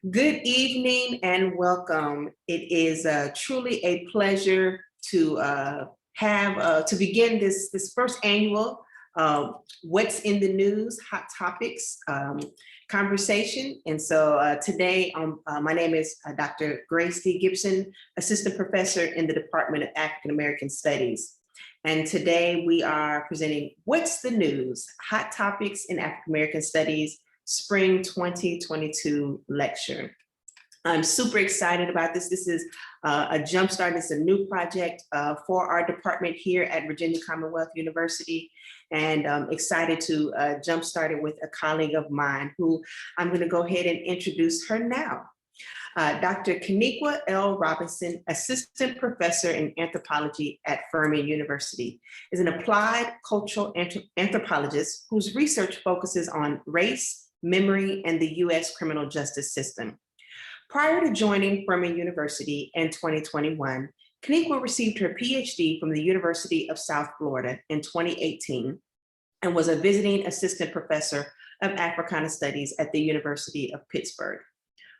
Good evening and welcome. It is truly a pleasure to to begin this first annual What's in the News Hot Topics conversation. And so today, my name is Dr. Grace D. Gibson, Assistant Professor in the Department of African American Studies. And today we are presenting What's the News? Hot Topics in African American Studies Spring 2022 lecture. I'm super excited about this. This is a jumpstart. It's a new project for our department here at Virginia Commonwealth University. And I'm excited to jumpstart it with a colleague of mine who I'm going to go ahead and introduce her now. Dr. Kaniqua L. Robinson, Assistant Professor in Anthropology at Furman University, is an applied cultural anthropologist whose research focuses on race, memory, and the U.S. criminal justice system. Prior to joining Furman University in 2021, Kaniqua received her PhD from the University of South Florida in 2018 and was a visiting assistant professor of Africana Studies at the University of Pittsburgh.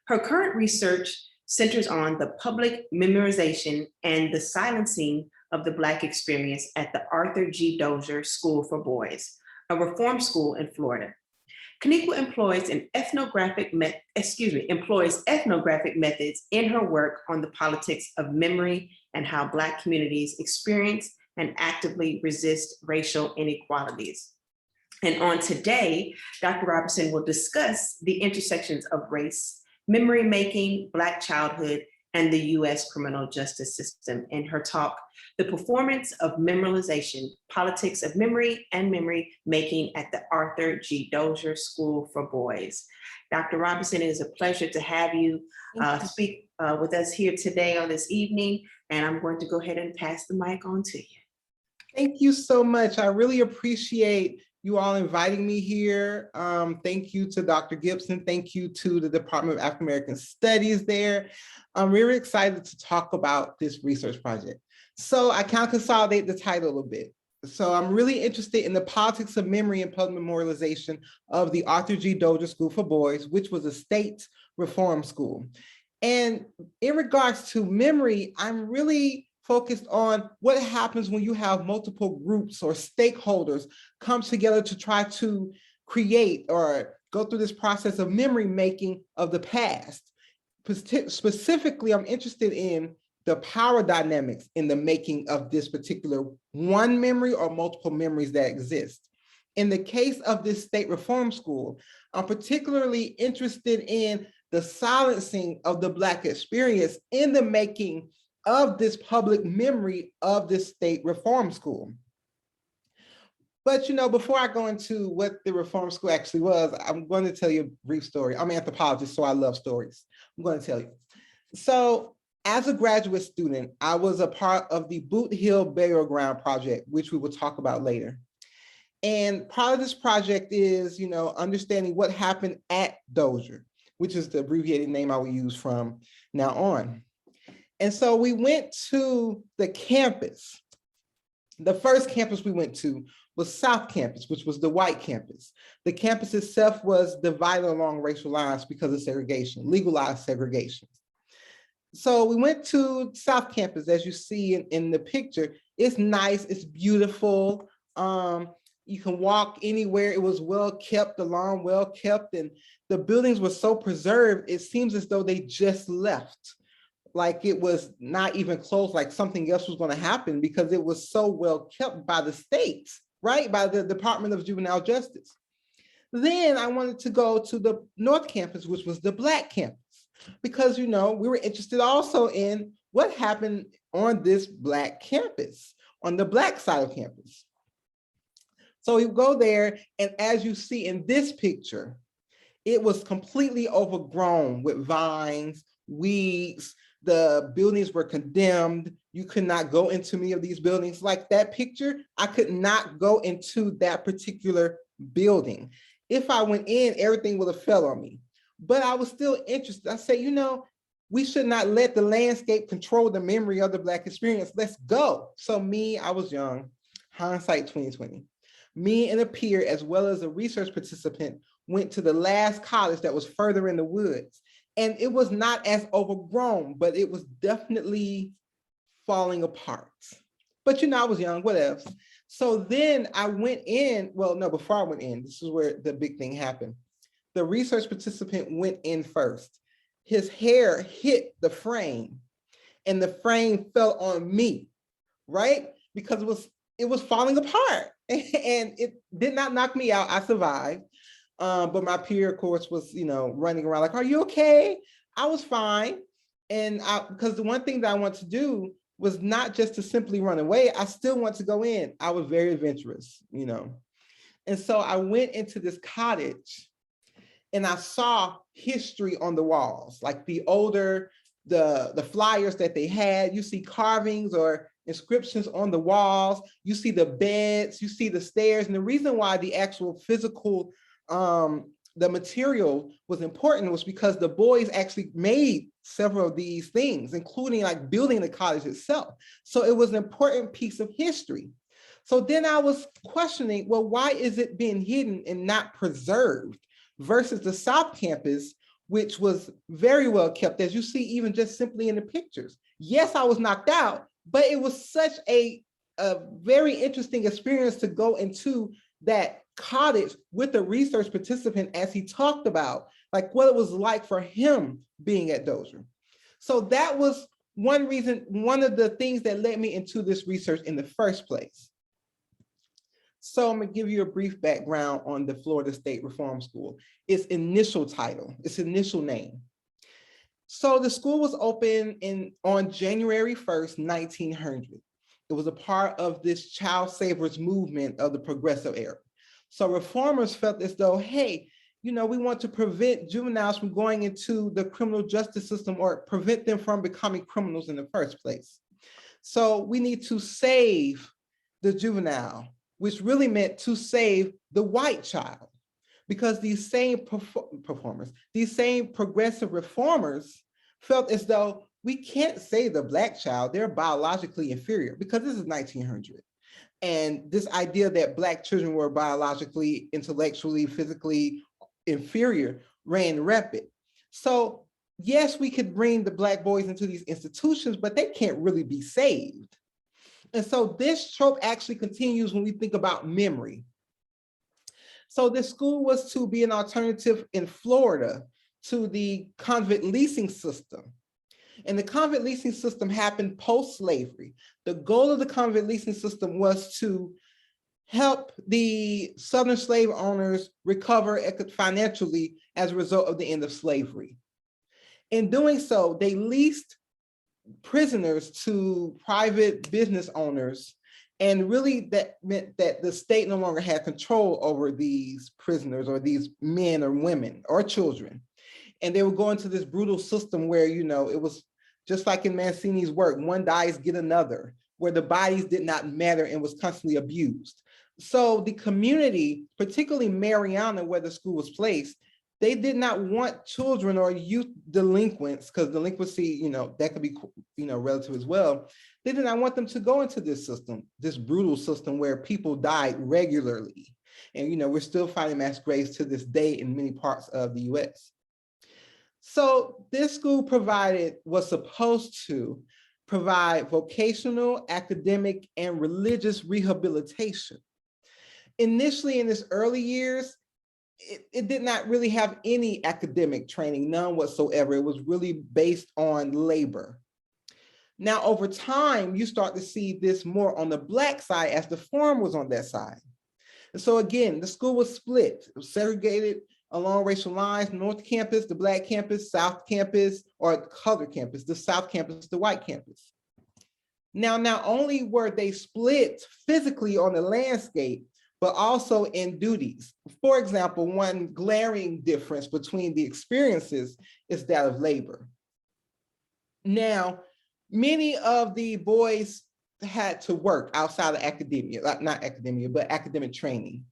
Her current research centers on the public memorization and the silencing of the Black experience at the Arthur G. Dozier School for Boys, a reform school in Florida. Kaniqua employs ethnographic methods in her work on the politics of memory and how Black communities experience and actively resist racial inequalities. And on today, Dr. Robinson will discuss the intersections of race, memory making, Black childhood, and the U.S. criminal justice system in her talk, The Performance of Memorialization, Politics of Memory and Memory Making at the Arthur G. Dozier School for Boys. Dr. Robinson, it is a pleasure to have you speak with us here today on this evening, and I'm going to go ahead and pass the mic on to you. Thank you so much. I really appreciate you all inviting me here. Thank you to Dr. Gibson. Thank you to the Department of African American Studies there. I'm really excited to talk about this research project. So I kind of consolidate the title a bit. So I'm really interested in the politics of memory and public memorialization of the Arthur G. Dozier School for Boys, which was a state reform school. And in regards to memory, I'm really focused on what happens when you have multiple groups or stakeholders come together to try to create or go through this process of memory making of the past. Specifically, I'm interested in the power dynamics in the making of this particular one memory or multiple memories that exist. In the case of this state reform school, I'm particularly interested in the silencing of the Black experience in the making of this public memory of this state reform school. But before I go into what the reform school actually was, I'm going to tell you a brief story. I'm an anthropologist, so I love stories. I'm going to tell you. So as a graduate student, I was a part of the Boot Hill Burial Ground project, which we will talk about later. And part of this project is, understanding what happened at Dozier, which is the abbreviated name I will use from now on. And so we went to the campus. The first campus we went to was South Campus, which was the white campus. The campus itself was divided along racial lines because of segregation, legalized segregation. So we went to South Campus, as you see in the picture. It's nice, it's beautiful. You can walk anywhere. It was well kept, the lawn well kept, and the buildings were so preserved, it seems as though they just left. Like it was not even close, like something else was going to happen because it was so well kept by the states, right? By the Department of Juvenile Justice. Then I wanted to go to the North Campus, which was the Black campus, because, we were interested also in what happened on this Black campus, on the Black side of campus. So we go there, and as you see in this picture, it was completely overgrown with vines, weeds. The buildings were condemned. You could not go into many of these buildings. Like that picture, I could not go into that particular building. If I went in, everything would have fell on me. But I was still interested. I said, we should not let the landscape control the memory of the Black experience. Let's go. So I was young, hindsight 2020. Me and a peer, as well as a research participant, went to the last college that was further in the woods. And it was not as overgrown, but it was definitely falling apart. But I was young, what else? So then I went in, well, no, before I went in, this is where the big thing happened. The research participant went in first. His hair hit the frame and the frame fell on me, right? Because it was falling apart and it did not knock me out. I survived. But my peer, of course, was, running around like, are you okay? I was fine. And because the one thing that I want to do was not just to simply run away. I still want to go in. I was very adventurous, And so I went into this cottage and I saw history on the walls, like the flyers that they had. You see carvings or inscriptions on the walls. You see the beds, you see the stairs. And the reason why the actual physical the material was important was because the boys actually made several of these things, including like building the college itself. So it was an important piece of history. So then I was questioning, well, why is it being hidden and not preserved versus the South Campus, which was very well kept, as you see, even just simply in the pictures. Yes, I was knocked out, but it was such a very interesting experience to go into that cottage with a research participant as he talked about like what it was like for him being at Dozier. So that was one reason, one of the things that led me into this research in the first place. So I'm gonna give you a brief background on the Florida State Reform School. Its initial title, its initial name. So the school was opened on January 1st, 1900. It was a part of this child savers movement of the progressive era. So reformers felt as though, hey, we want to prevent juveniles from going into the criminal justice system or prevent them from becoming criminals in the first place. So we need to save the juvenile, which really meant to save the white child, because these same these same progressive reformers felt as though we can't save the Black child, they're biologically inferior, because this is 1900. And this idea that Black children were biologically, intellectually, physically inferior ran rampant. So yes, we could bring the Black boys into these institutions, but they can't really be saved. And so this trope actually continues when we think about memory. So this school was to be an alternative in Florida to the convict leasing system. And the convict leasing system happened post-slavery. The goal of the convict leasing system was to help the Southern slave owners recover financially as a result of the end of slavery. In doing so, they leased prisoners to private business owners. And really that meant that the state no longer had control over these prisoners or these men or women or children. And they would go into this brutal system where, it was just like in Mancini's work, one dies, get another, where the bodies did not matter and was constantly abused. So the community, particularly Mariana, where the school was placed, they did not want children or youth delinquents, because delinquency, that could be, relative as well. They did not want them to go into this system, this brutal system where people died regularly. And, we're still finding mass graves to this day in many parts of the US. So this school was supposed to provide vocational, academic, and religious rehabilitation. Initially in its early years, it did not really have any academic training, none whatsoever. It was really based on labor. Now, over time, you start to see this more on the Black side as the farm was on that side. And so again, the school was split, it was segregated along racial lines: North Campus, the Black campus, South Campus, or colored campus, the South Campus, the white campus. Now, not only were they split physically on the landscape, but also in duties. For example, one glaring difference between the experiences is that of labor. Now, many of the boys had to work outside of academia, not academia, but academic training.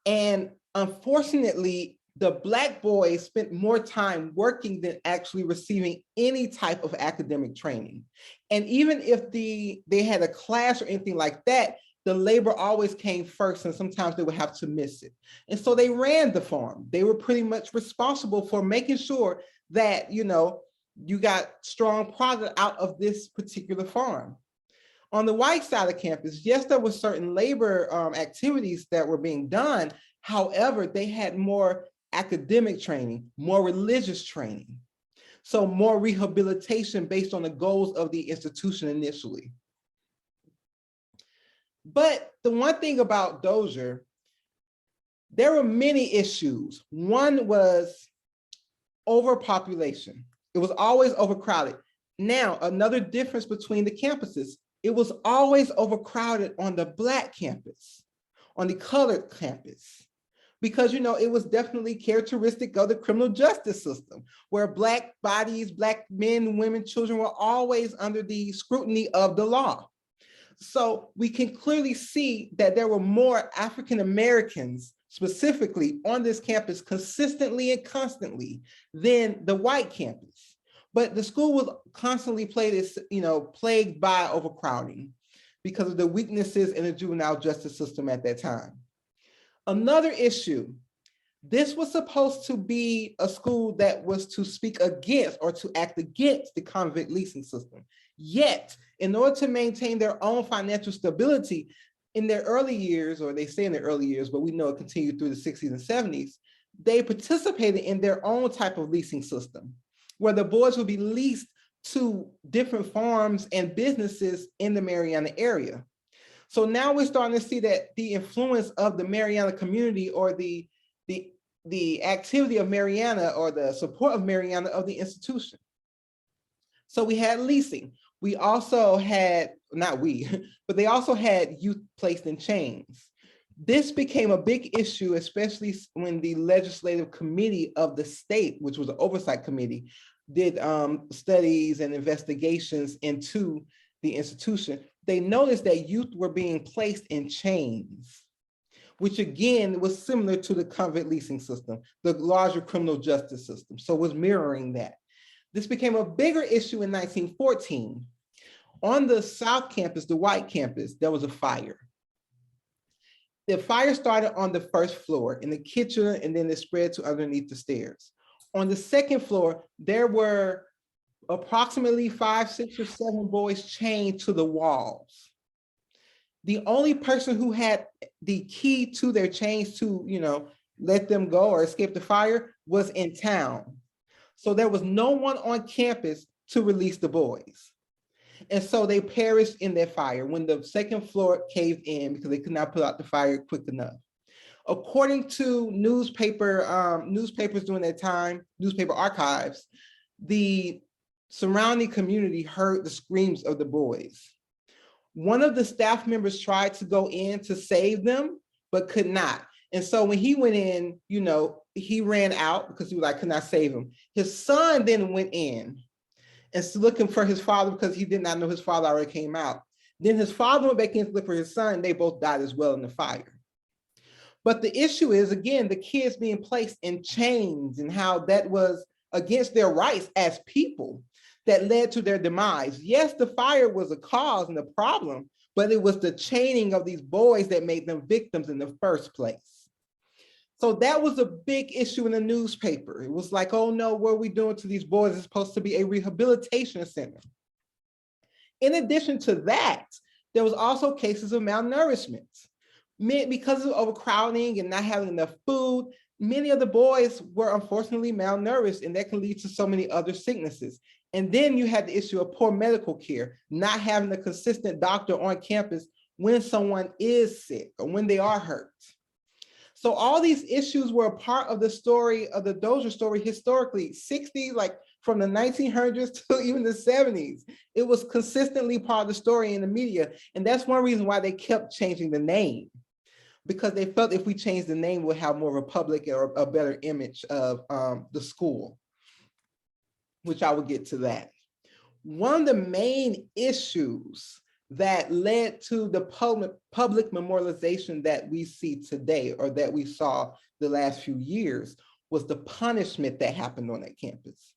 And unfortunately, the Black boys spent more time working than actually receiving any type of academic training. And even if they had a class or anything like that, the labor always came first, and sometimes they would have to miss it. And so they ran the farm. They were pretty much responsible for making sure that, you got strong product out of this particular farm. On the white side of campus, yes, there were certain labor activities that were being done. However, they had more academic training, more religious training. So more rehabilitation based on the goals of the institution initially. But the one thing about Dozier, there were many issues. One was overpopulation. It was always overcrowded. Now, another difference between the campuses, it was always overcrowded on the Black campus, on the colored campus, because it was definitely characteristic of the criminal justice system, where Black bodies, Black men, women, children were always under the scrutiny of the law. So we can clearly see that there were more African Americans specifically on this campus consistently and constantly than the white campus. But the school was constantly plagued by overcrowding because of the weaknesses in the juvenile justice system at that time. Another issue, this was supposed to be a school that was to speak against or to act against the convict leasing system. Yet, in order to maintain their own financial stability in their early years, or they say in their early years, but we know it continued through the 60s and 70s, they participated in their own type of leasing system, where the boys would be leased to different farms and businesses in the Mariana area. So now we're starting to see that the influence of the Mariana community, or the activity of Mariana, or the support of Mariana of the institution. So we had leasing. We also had, not we, but they also had youth placed in chains. This became a big issue, especially when the legislative committee of the state, which was an oversight committee, did studies and investigations into the institution. They noticed that youth were being placed in chains, which again was similar to the convict leasing system, the larger criminal justice system. So it was mirroring that. This became a bigger issue in 1914. On the South Campus, the white campus, there was a fire. The fire started on the first floor in the kitchen, and then it spread to underneath the stairs. On the second floor, there were approximately 5, 6, or 7 boys chained to the walls. The only person who had the key to their chains to, let them go or escape the fire was in town. So there was no one on campus to release the boys. And so they perished in that fire when the second floor caved in because they could not put out the fire quick enough. According to newspapers during that time, newspaper archives, the surrounding community heard the screams of the boys. One of the staff members tried to go in to save them, but could not. And so when he went in, he ran out because he was like, could not save him. His son then went in and looking for his father because he did not know his father already came out. Then his father went back in to look for his son. They both died as well in the fire. But the issue is, again, the kids being placed in chains and how that was against their rights as people that led to their demise. Yes, the fire was a cause and a problem, but it was the chaining of these boys that made them victims in the first place. So that was a big issue in the newspaper. It was like, oh no, what are we doing to these boys? It's supposed to be a rehabilitation center. In addition to that, there was also cases of malnourishment. Because of overcrowding and not having enough food, many of the boys were unfortunately malnourished, and that can lead to so many other sicknesses. And then you had the issue of poor medical care, not having a consistent doctor on campus when someone is sick or when they are hurt. So all these issues were a part of the story of the Dozier story historically, 60s, like from the 1900s to even the 70s. It was consistently part of the story in the media. And that's one reason why they kept changing the name, because they felt if we change the name, we'll have more of a public or a better image of the school, which I will get to that. One of the main issues that led to the public memorialization that we see today, or that we saw the last few years, was the punishment that happened on that campus.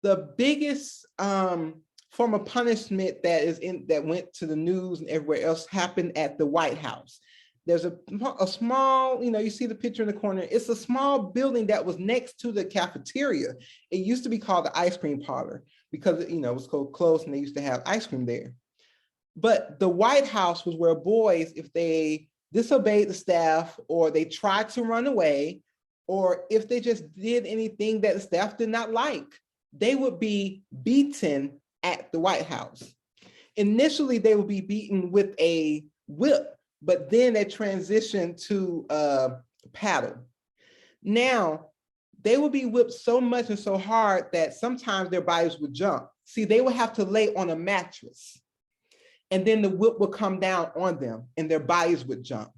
The biggest form of punishment that went to the news and everywhere else happened at the White House. There's a small, you see the picture in the corner. It's a small building that was next to the cafeteria. It used to be called the ice cream parlor because, it was closed and they used to have ice cream there. But the White House was where boys, if they disobeyed the staff or they tried to run away, or if they just did anything that the staff did not like, they would be beaten at the White House. Initially, they would be beaten with a whip, but then they transitioned to paddle. Now, they would be whipped so much and so hard that sometimes their bodies would jump. See, they would have to lay on a mattress, and then the whip would come down on them and their bodies would jump.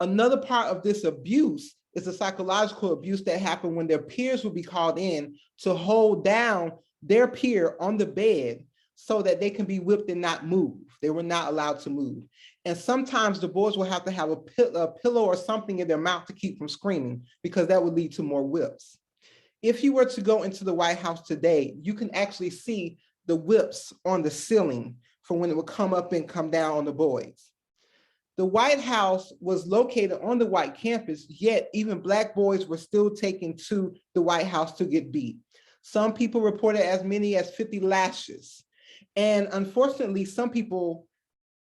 Another part of this abuse is the psychological abuse that happened when their peers would be called in to hold down their peer on the bed so that they can be whipped and not move. They were not allowed to move. And sometimes the boys will have to have a pillow or something in their mouth to keep from screaming, because that would lead to more whips. If you were to go into the White House today, you can actually see the whips on the ceiling for when it would come up and come down on the boys. The White House was located on the white campus, yet even Black boys were still taken to the White House to get beat. Some people reported as many as 50 lashes. And unfortunately, some people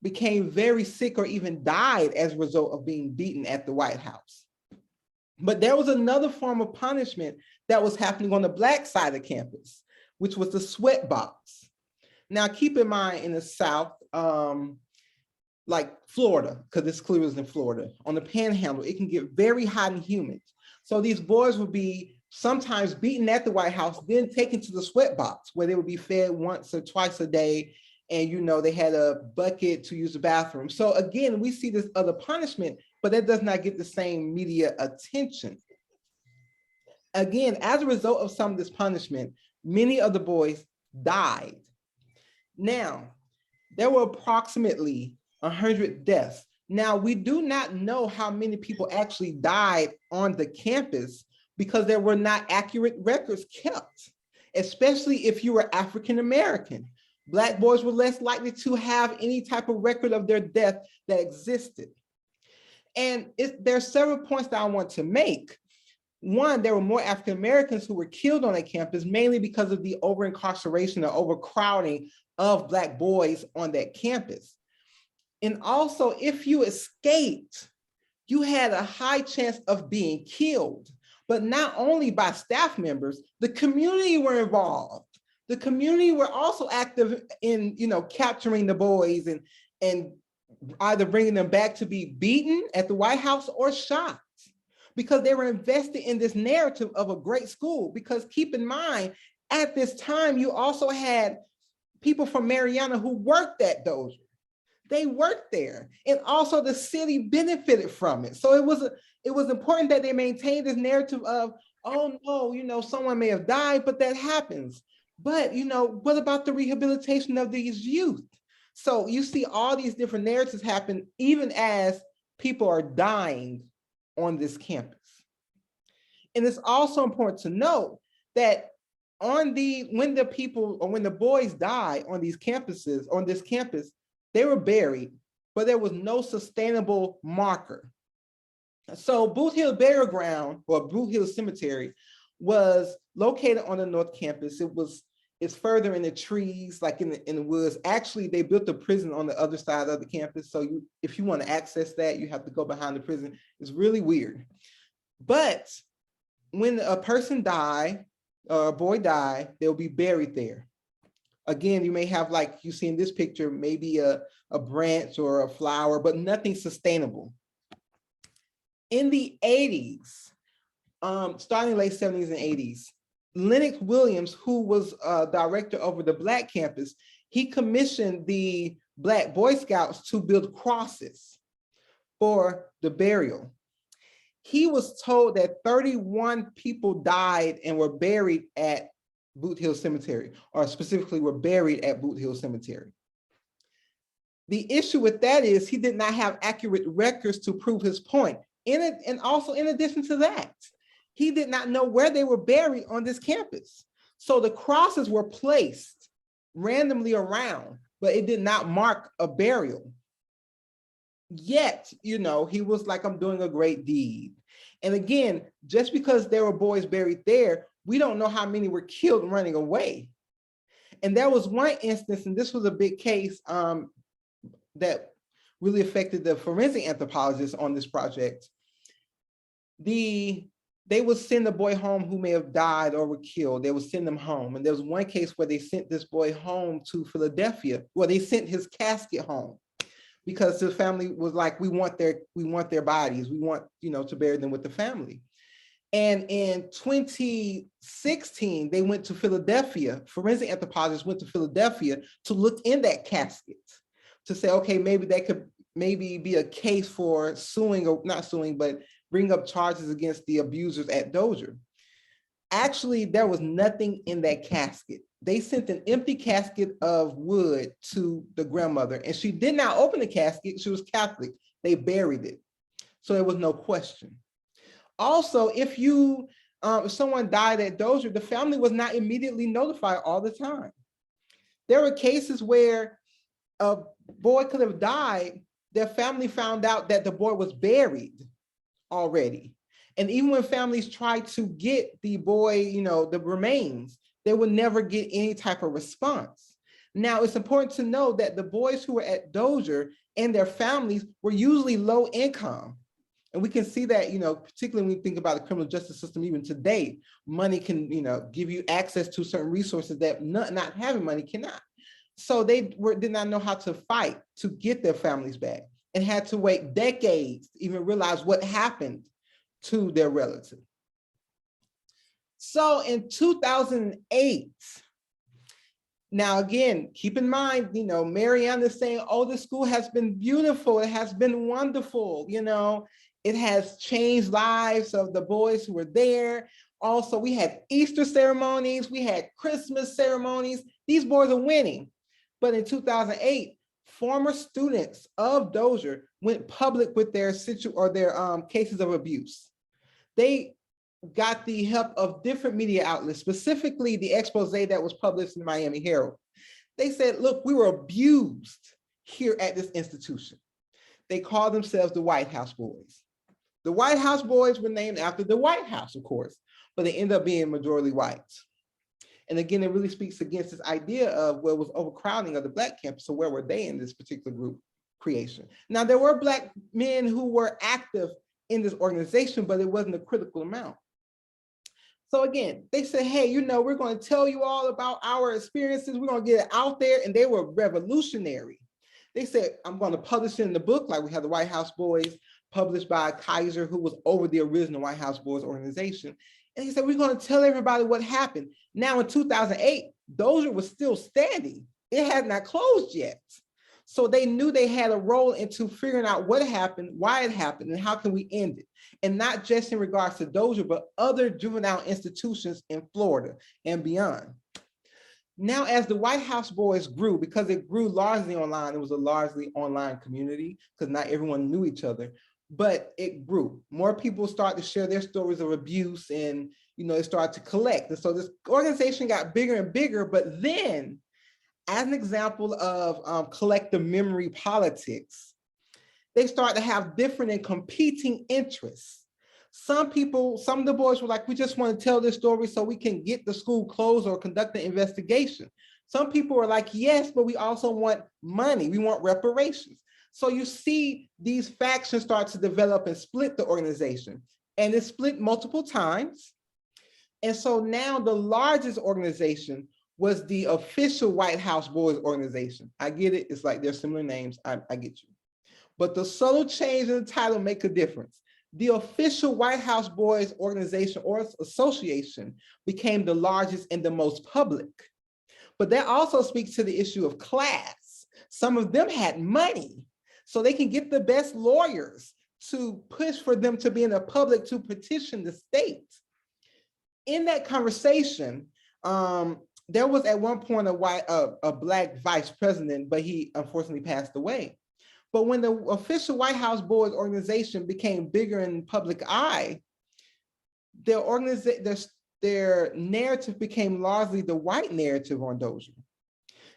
became very sick or even died as a result of being beaten at the White House. But there was another form of punishment that was happening on the Black side of campus, which was the sweat box. Now, keep in mind, in the South, like Florida, because this clearly was in Florida, on the Panhandle, it can get very hot and humid. So these boys would be sometimes beaten at the White House, then taken to the sweat box, where they would be fed once or twice a day. And, they had a bucket to use the bathroom. So again, we see this other punishment, but that does not get the same media attention. Again, as a result of some of this punishment, many of the boys died. Now, there were approximately 100 deaths. Now, we do not know how many people actually died on the campus because there were not accurate records kept, especially if you were African American. Black boys were less likely to have any type of record of their death that existed. And there are several points that I want to make. One, there were more African Americans who were killed on a campus, mainly because of the over-incarceration or overcrowding of Black boys on that campus. And also, if you escaped, you had a high chance of being killed, but not only by staff members, the community were involved. The community were also active in, capturing the boys and either bringing them back to be beaten at the White House or shot, because they were invested in this narrative of a great school. Because keep in mind, at this time, you also had people from Mariana who worked at Dozier. They worked there, and also the city benefited from it. So it was important that they maintain this narrative of, oh no, someone may have died, but that happens. But what about the rehabilitation of these youth? So you see all these different narratives happen even as people are dying on this campus. And it's also important to note that when the boys die on these campuses, on this campus, they were buried, but there was no sustainable marker. So Boot Hill Burial Ground, or Boot Hill Cemetery, was located on the North Campus. It's further in the trees, like in the woods. Actually, they built a prison on the other side of the campus. So if you want to access that, you have to go behind the prison. It's really weird. But when a person died, or a boy died, they'll be buried there. Again, you may have, like you see in this picture, maybe a branch or a flower, but nothing sustainable. In the 80s, starting late 70s and 80s, Lennox Williams, who was director over the Black campus, he commissioned the Black Boy Scouts to build crosses for the burial. He was told that 31 people died and were buried at Boot Hill Cemetery, or specifically were buried at Boot Hill Cemetery. The issue with that is he did not have accurate records to prove his point. And also, in addition to that, he did not know where they were buried on this campus. So the crosses were placed randomly around, but it did not mark a burial. Yet, he was like, I'm doing a great deed. And again, just because there were boys buried there, we don't know how many were killed running away. And there was one instance, and this was a big case that really affected the forensic anthropologists on this project. They would send a boy home who may have died or were killed. They would send them home. And there was one case where they sent this boy home to Philadelphia. Well, they sent his casket home because the family was like, we want their bodies. We want, to bury them with the family. And in 2016, they went to Philadelphia. Forensic anthropologists went to Philadelphia to look in that casket to say, okay, maybe that could be a case for suing, or not suing, but bring up charges against the abusers at Dozier. Actually, there was nothing in that casket. They sent an empty casket of wood to the grandmother, and she did not open the casket. She was Catholic. They buried it. So there was no question. Also, if someone died at Dozier, the family was not immediately notified all the time. There were cases where a boy could have died. Their family found out that the boy was buried already. And even when families tried to get the boy, the remains, they would never get any type of response. Now, it's important to know that the boys who were at Dozier and their families were usually low income. And we can see that, particularly when we think about the criminal justice system, even today, money can, give you access to certain resources that not having money cannot. So they did not know how to fight to get their families back and had to wait decades to even realize what happened to their relative. So in 2008, now again, keep in mind, Marianne is saying, oh, the school has been beautiful. It has been wonderful. It has changed lives of the boys who were there. Also, we had Easter ceremonies. We had Christmas ceremonies. These boys are winning. But in 2008, former students of Dozier went public with their cases of abuse. They got the help of different media outlets, specifically the expose that was published in the Miami Herald. They said, look, we were abused here at this institution. They called themselves the White House Boys. The White House Boys were named after the White House, of course, but they end up being majority white. And again, it really speaks against this idea of where was overcrowding of the Black campus. So where were they in this particular group creation? Now, there were Black men who were active in this organization, but it wasn't a critical amount. So again, they said, hey, we're going to tell you all about our experiences. We're going to get it out there. And they were revolutionary. They said, I'm going to publish it in the book, like we have the White House Boys, published by Kaiser, who was over the original White House Boys organization. And he said, we're going to tell everybody what happened. Now in 2008, Dozier was still standing. It had not closed yet. So they knew they had a role into figuring out what happened, why it happened, and how can we end it? And not just in regards to Dozier, but other juvenile institutions in Florida and beyond. Now, as the White House Boys grew, because it grew largely online, it was a largely online community because not everyone knew each other, but it grew. More people started to share their stories of abuse and, it started to collect. And so this organization got bigger and bigger, but then as an example of collective memory politics, they start to have different and competing interests. Some of the boys were like, we just want to tell this story so we can get the school closed or conduct an investigation. Some people were like, yes, but we also want money. We want reparations. So you see these factions start to develop and split the organization. And it split multiple times. And so now the largest organization was the official White House Boys organization. I get it. It's like they're similar names. I get you. But the subtle change in the title make a difference. The official White House Boys organization or association became the largest and the most public. But that also speaks to the issue of class. Some of them had money, so they can get the best lawyers to push for them to be in the public to petition the state. In that conversation, there was at one point a Black vice president, but he unfortunately passed away. But when the official White House Boys organization became bigger in public eye, their narrative became largely the white narrative on Dozier.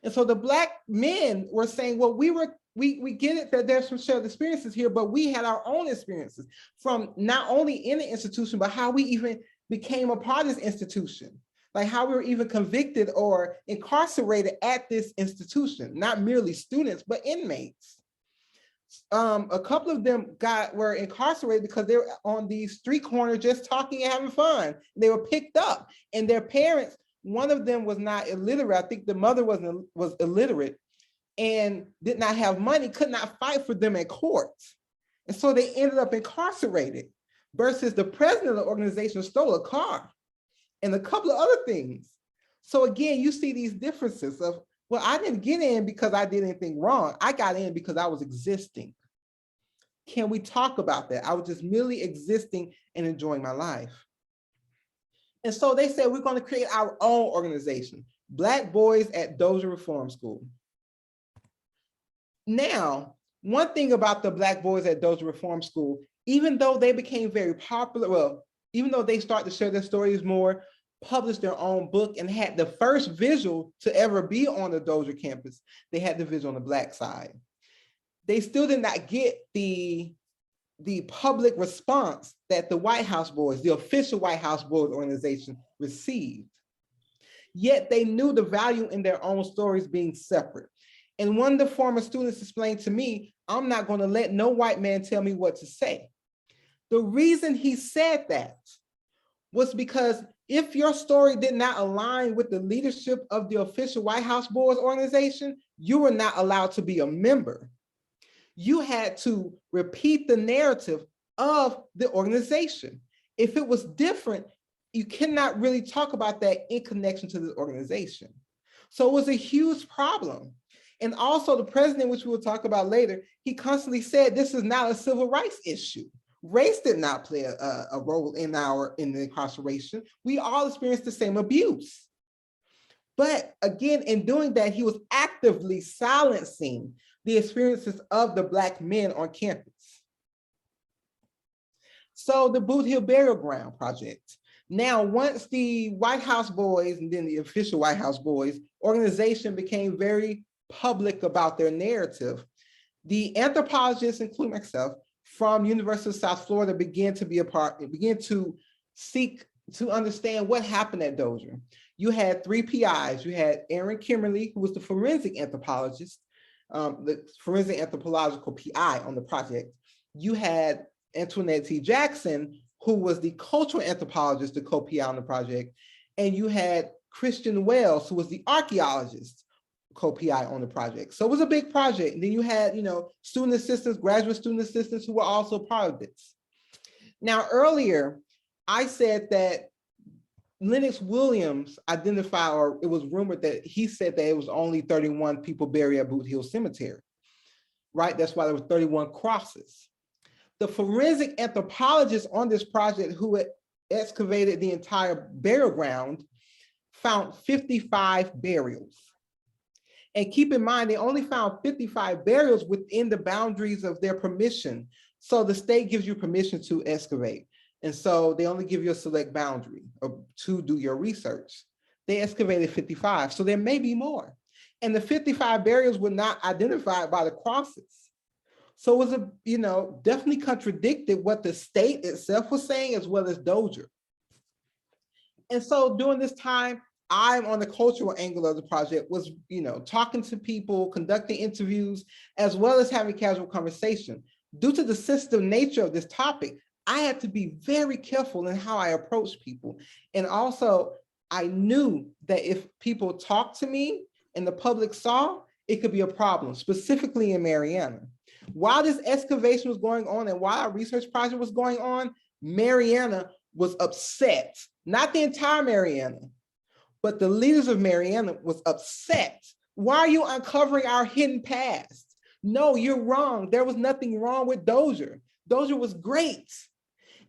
And so the Black men were saying, well, we we get it that there's some shared experiences here, but we had our own experiences from not only in the institution, but how we even became a part of this institution, like how we were even convicted or incarcerated at this institution, not merely students, but inmates. A couple of them were incarcerated because they were on the street corner just talking and having fun. They were picked up, and their parents, one of them was not illiterate. I think the mother was illiterate and did not have money, could not fight for them at court. And so they ended up incarcerated versus the president of the organization stole a car and a couple of other things. So again, you see these differences of, well, I didn't get in because I did anything wrong. I got in because I was existing. Can we talk about that? I was just merely existing and enjoying my life. And so they said, we're going to create our own organization, Black Boys at Dozier Reform School. Now, one thing about the Black Boys at Dozier Reform School, even though they became very popular, well, even though they started to share their stories more, published their own book, and had the first visual to ever be on the Dozier campus, they had the visual on the Black side. They still did not get the public response that the White House Boys, the official White House Boys organization, received. Yet they knew the value in their own stories being separate. And one of the former students explained to me, I'm not going to let no white man tell me what to say. The reason he said that was because if your story did not align with the leadership of the official White House Boys organization, you were not allowed to be a member. You had to repeat the narrative of the organization. If it was different, you cannot really talk about that in connection to the organization. So it was a huge problem. And also the president, which we will talk about later, he constantly said, this is not a civil rights issue. Race did not play a role in the incarceration. We all experienced the same abuse. But again, in doing that, he was actively silencing the experiences of the Black men on campus. So the Boot Hill Burial Ground Project. Now, once the White House Boys and then the official White House Boys organization became very public about their narrative, the anthropologists, including myself, from University of South Florida began to seek to understand what happened at Dozier. You had 3 PIs. You had Aaron Kimmerly, who was the forensic anthropologist, the forensic anthropological PI on the project. You had Antoinette T. Jackson, who was the cultural anthropologist, the co-PI on the project. And you had Christian Wells, who was the archaeologist, co-PI on the project. So it was a big project. And then you had, student assistants, graduate student assistants who were also part of this. Now, earlier, I said that Lennox Williams identified, or it was rumored that he said that it was only 31 people buried at Boot Hill Cemetery, right? That's why there were 31 crosses. The forensic anthropologist on this project who had excavated the entire burial ground found 55 burials. And keep in mind, they only found 55 burials within the boundaries of their permission. So the state gives you permission to excavate. And so they only give you a select boundary to do your research. They excavated 55, so there may be more. And the 55 burials were not identified by the crosses. So it was definitely contradicted what the state itself was saying as well as Dozier. And so during this time, I'm on the cultural angle of the project, was talking to people, conducting interviews, as well as having casual conversation. Due to the sensitive nature of this topic, I had to be very careful in how I approach people. And also, I knew that if people talked to me and the public saw, it could be a problem, specifically in Mariana. While this excavation was going on and while our research project was going on, Mariana was upset. Not the entire Mariana, but the leaders of Mariana was upset. Why are you uncovering our hidden past? No, you're wrong. There was nothing wrong with Dozier. Dozier was great.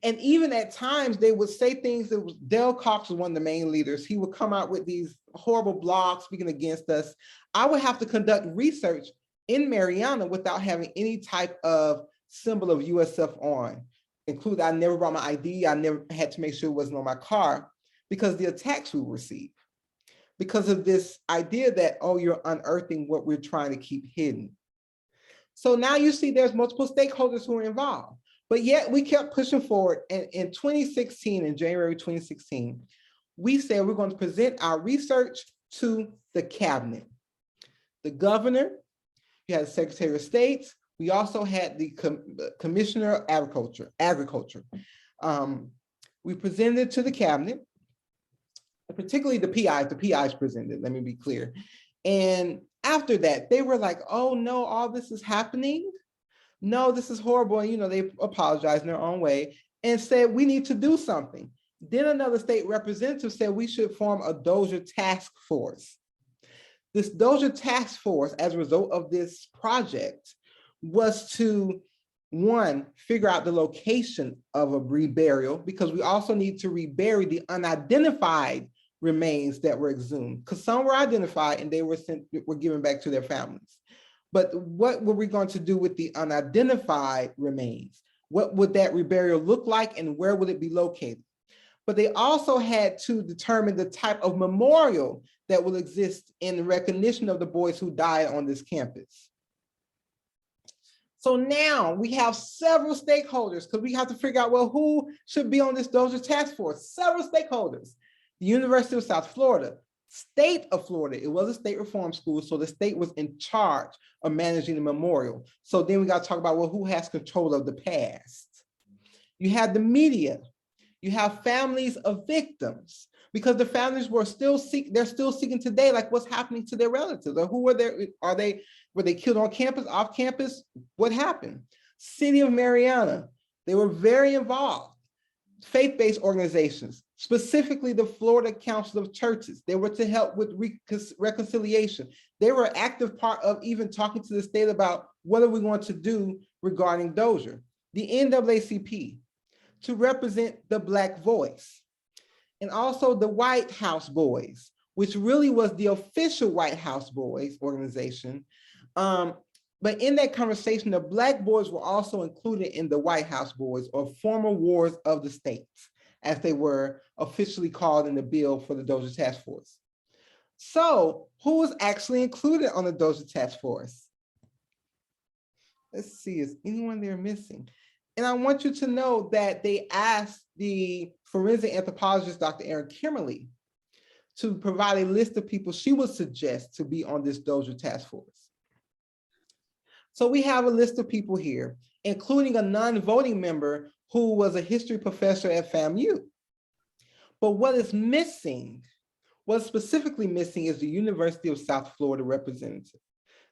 And even at times they would say things that was, Dale Cox was one of the main leaders. He would come out with these horrible blogs speaking against us. I would have to conduct research in Mariana without having any type of symbol of USF on. Include, I never brought my ID. I never had to make sure it wasn't on my car because the attacks we received. Because of this idea that, oh, you're unearthing what we're trying to keep hidden. So now you see there's multiple stakeholders who are involved, but yet we kept pushing forward. And in 2016, in January 2016, we said we're going to present our research to the cabinet. The governor, you had the Secretary of State, we also had the Commissioner of Agriculture. We presented to the cabinet, particularly the PIs presented, let me be clear. And after that, they were like, oh no, all this is happening. No, this is horrible. And, they apologized in their own way and said, we need to do something. Then another state representative said we should form a Dozier task force. This Dozier task force, as a result of this project, was to, one, figure out the location of a reburial, because we also need to rebury the unidentified remains that were exhumed, because some were identified and they were given back to their families. But what were we going to do with the unidentified remains? What would that reburial look like and where would it be located? But they also had to determine the type of memorial that will exist in recognition of the boys who died on this campus. So now we have several stakeholders, because we have to figure out, well, who should be on this Dozier task force? Several stakeholders. The University of South Florida, state of Florida, it was a state reform school, so the state was in charge of managing the memorial. So then we got to talk about, well, who has control of the past? You have the media, you have families of victims, because the families were still they're still seeking today, like what's happening to their relatives, or who were were they killed on campus, off campus? What happened? City of Mariana, they were very involved. Faith-based organizations, specifically the Florida Council of Churches, they were to help with reconciliation. They were an active part of even talking to the state about what are we going to do regarding Dozier. The NAACP, to represent the Black voice, and also the White House Boys, which really was the official White House Boys organization. But in that conversation, the Black boys were also included in the White House Boys, or former wards of the states, as they were officially called in the bill for the Dozier Task Force. So who was actually included on the Dozier Task Force? Let's see, is anyone there missing? And I want you to know that they asked the forensic anthropologist, Dr. Erin Kimmerly, to provide a list of people she would suggest to be on this Dozier Task Force. So we have a list of people here, including a non-voting member who was a history professor at FAMU. But what is missing, what's specifically missing, is the University of South Florida representative.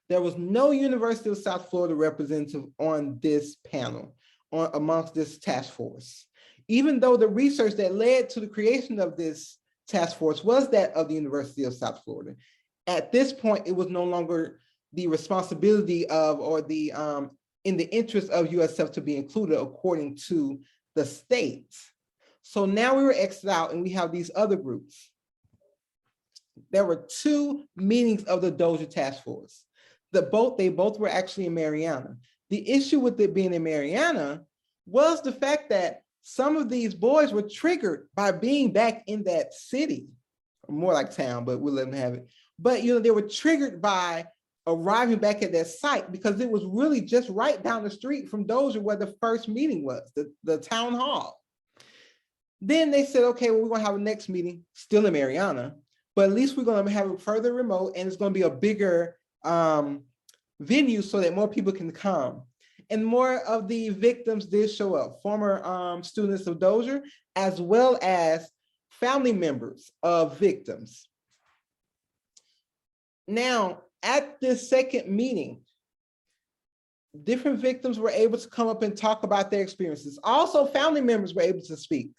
There was no University of South Florida representative on this panel, amongst this task force. Even though the research that led to the creation of this task force was that of the University of South Florida, at this point, it was no longer the responsibility of, or the in the interest of USF to be included according to the states. So now we were exited out and we have these other groups. There were two meetings of the Dozier Task Force. They both were actually in Mariana. The issue with it being in Mariana was the fact that some of these boys were triggered by being back in that city, or more like town, but we'll let them have it. But they were triggered by arriving back at that site, because it was really just right down the street from Dozier where the first meeting was, the town hall. Then they said, okay, well, we're gonna have a next meeting still in Mariana, but at least we're gonna have it further remote, and it's gonna be a bigger venue so that more people can come. And more of the victims did show up, former students of Dozier, as well as family members of victims. Now, at this second meeting, different victims were able to come up and talk about their experiences. Also, family members were able to speak.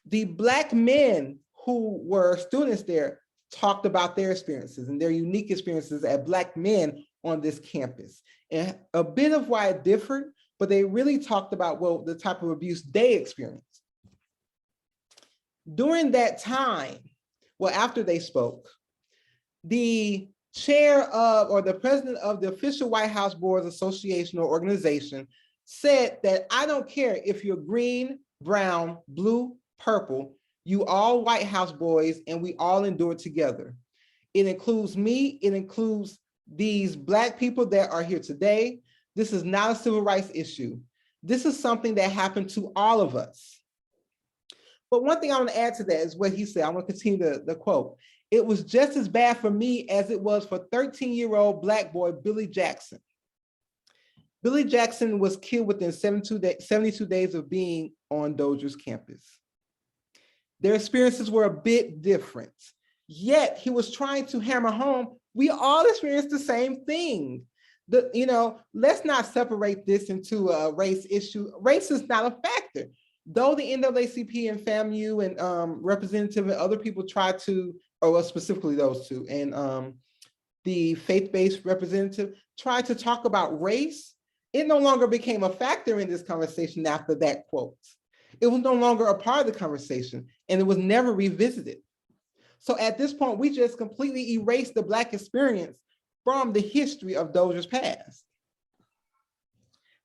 The Black men who were students there talked about their experiences and their unique experiences as Black men on this campus. And a bit of why it differed, but they really talked about, well, the type of abuse they experienced. During that time, well, after they spoke, the chair of, or the president of the official White House Boards Association or organization said that, I don't care if you're green, brown, blue, purple, you all White House boys and we all endure together. It includes me, it includes these Black people that are here today, this is not a civil rights issue. This is something that happened to all of us. But one thing I want to add to that is what he said. I'm going to continue the quote. It was just as bad for me as it was for 13-year-old Black boy Billy Jackson. Billy Jackson was killed within 72 days of being on Dozier's campus. Their experiences were a bit different, yet he was trying to hammer home, we all experienced the same thing. Let's not separate this into a race issue. Race is not a factor. Though the NAACP and FAMU and representative and other people try to, or well, specifically those two, and the faith-based representative tried to talk about race, it no longer became a factor in this conversation after that quote. It was no longer a part of the conversation, and it was never revisited. So at this point, we just completely erased the Black experience from the history of Dozier's past.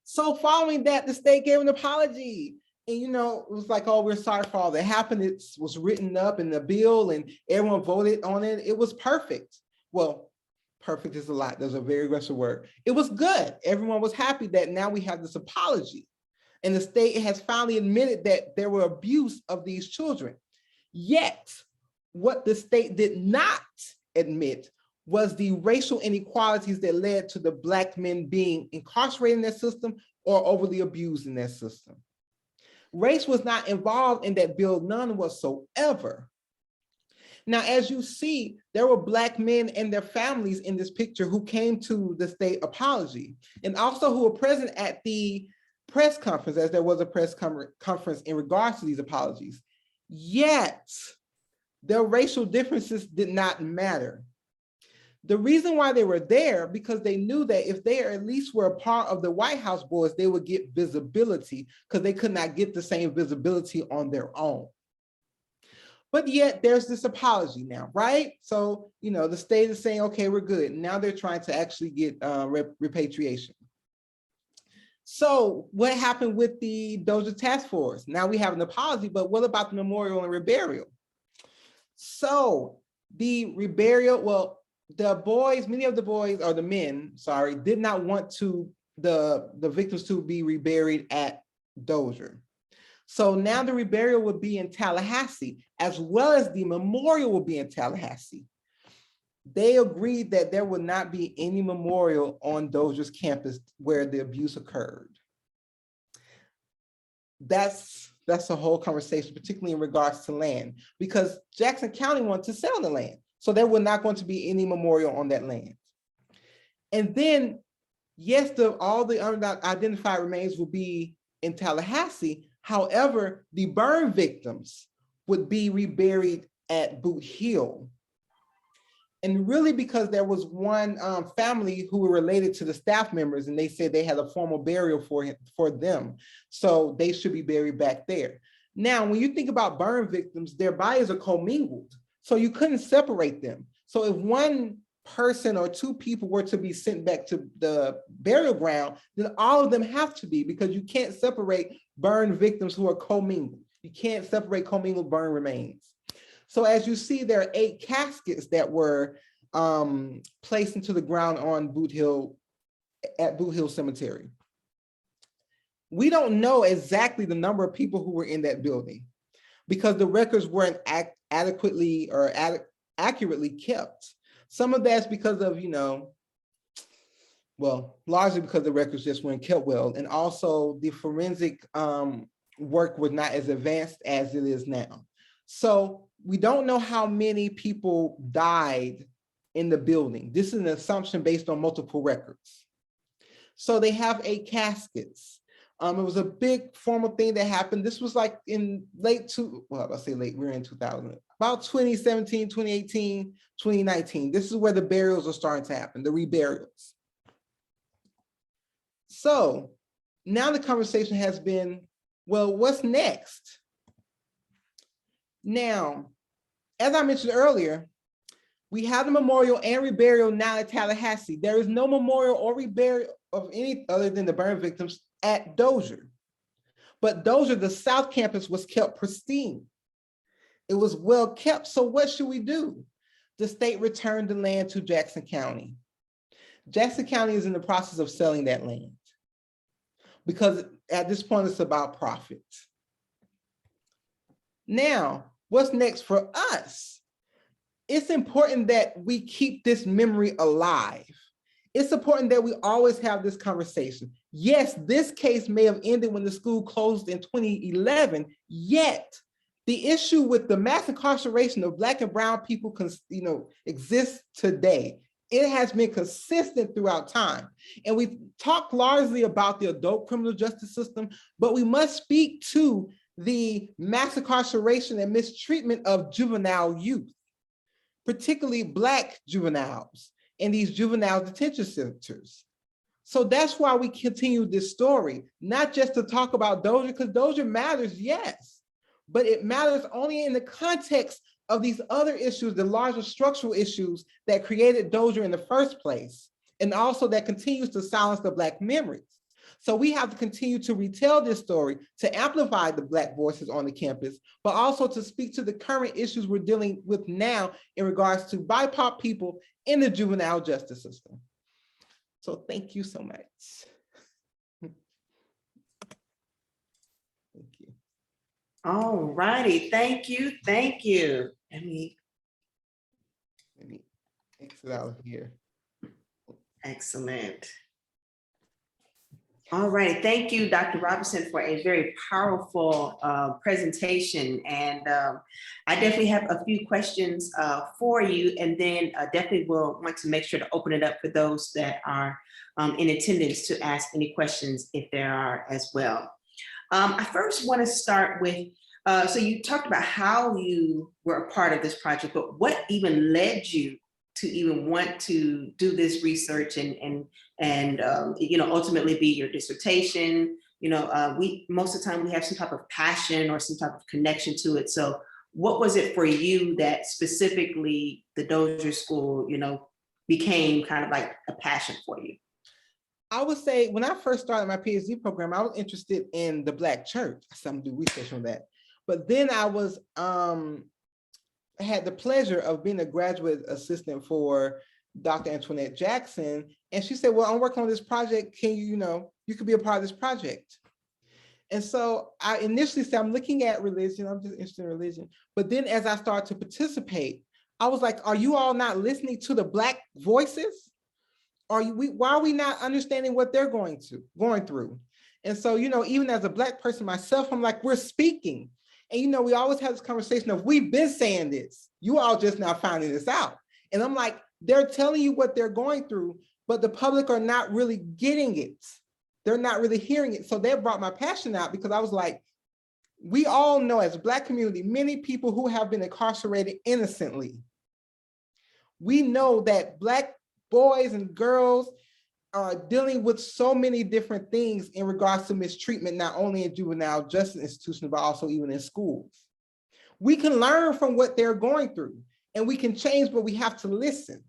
So following that, the state gave an apology. And it was like, oh, we're sorry for all that happened. It was written up in the bill and everyone voted on it. It was perfect. Well, perfect is a lot. There's a very aggressive word. It was good. Everyone was happy that now we have this apology. And the state has finally admitted that there were abuse of these children. Yet, what the state did not admit was the racial inequalities that led to the Black men being incarcerated in that system or overly abused in that system. Race was not involved in that bill, none whatsoever. Now, as you see, there were Black men and their families in this picture who came to the state apology and also who were present at the press conference, as there was a press conference in regards to these apologies. Yet, their racial differences did not matter. The reason why they were there, because they knew that if they at least were a part of the White House boys, they would get visibility because they could not get the same visibility on their own. But yet there's this apology now, right? So, the state is saying, okay, we're good. Now they're trying to actually get repatriation. So what happened with the Dozier Task Force? Now we have an apology, but what about the memorial and reburial? So the reburial, well, the boys, many of the boys, or the men, sorry, did not want the victims to be reburied at Dozier. So now the reburial would be in Tallahassee, as well as the memorial will be in Tallahassee. They agreed that there would not be any memorial on Dozier's campus where the abuse occurred. That's a whole conversation, particularly in regards to land, because Jackson County wanted to sell the land. So there was not going to be any memorial on that land. And then, yes, all the unidentified remains will be in Tallahassee. However, the burn victims would be reburied at Boot Hill. And really because there was one family who were related to the staff members and they said they had a formal burial for them. So they should be buried back there. Now, when you think about burn victims, their bodies are commingled. So you couldn't separate them. So if one person or two people were to be sent back to the burial ground, then all of them have to be, because you can't separate burn victims who are commingled. You can't separate commingled burn remains. So as you see, there are 8 caskets that were placed into the ground on Boot Hill, at Boot Hill Cemetery. We don't know exactly the number of people who were in that building because the records weren't adequately or accurately kept. Some of that's because of, well, largely because the records just weren't kept well. And also the forensic work was not as advanced as it is now. So we don't know how many people died in the building. This is an assumption based on multiple records. So they have 8 caskets. It was a big formal thing that happened. This was like in we're in 2000, about 2017, 2018, 2019. This is where the burials are starting to happen, the reburials. So now the conversation has been, well, what's next? Now, as I mentioned earlier, we have the memorial and reburial now at Tallahassee. There is no memorial or reburial of any other than the burn victims at Dozier. But Dozier, the South Campus, was kept pristine. It was well kept, so what should we do? The state returned the land to Jackson County. Jackson County is in the process of selling that land because at this point it's about profit. Now, what's next for us? It's important that we keep this memory alive. It's important that we always have this conversation. Yes, this case may have ended when the school closed in 2011, yet the issue with the mass incarceration of Black and brown people exists today. It has been consistent throughout time. And we talk largely about the adult criminal justice system, but we must speak to the mass incarceration and mistreatment of juvenile youth, particularly Black juveniles in these juvenile detention centers. So that's why we continue this story, not just to talk about Dozier, because Dozier matters, yes, but it matters only in the context of these other issues, the larger structural issues that created Dozier in the first place, and also that continues to silence the Black memories. So we have to continue to retell this story, to amplify the Black voices on the campus, but also to speak to the current issues we're dealing with now in regards to BIPOC people in the juvenile justice system. So thank you so much. Thank you. All righty, thank you, thank you. Let me exit out of here. Excellent. All right, thank you, Dr. Robinson, for a very powerful presentation. And I definitely have a few questions for you, and then definitely will want to make sure to open it up for those that are in attendance to ask any questions if there are as well. I first want to start with, so you talked about how you were a part of this project, but what even led you to even want to do this research and ultimately be your dissertation? We most of the time we have some type of passion or some type of connection to it. So what was it for you that specifically the Dozier School, became kind of like a passion for you? I would say when I first started my PhD program, I was interested in the Black church. I started to do research on that. But then I was had the pleasure of being a graduate assistant for Dr. Antoinette Jackson. And she said, well, I'm working on this project. Can you could be a part of this project. And so I initially said, I'm looking at religion. I'm just interested in religion. But then as I started to participate, I was like, are you all not listening to the Black voices? Why are we not understanding what they're going through? And so, even as a Black person myself, I'm like, we're speaking. And, we always have this conversation of, we've been saying this, you all just now finding this out. And I'm like, they're telling you what they're going through, but the public are not really getting it. They're not really hearing it. So that brought my passion out, because I was like, we all know as a Black community, many people who have been incarcerated innocently. We know that Black boys and girls are dealing with so many different things in regards to mistreatment, not only in juvenile justice institutions, but also even in schools. We can learn from what they're going through and we can change, but we have to listen.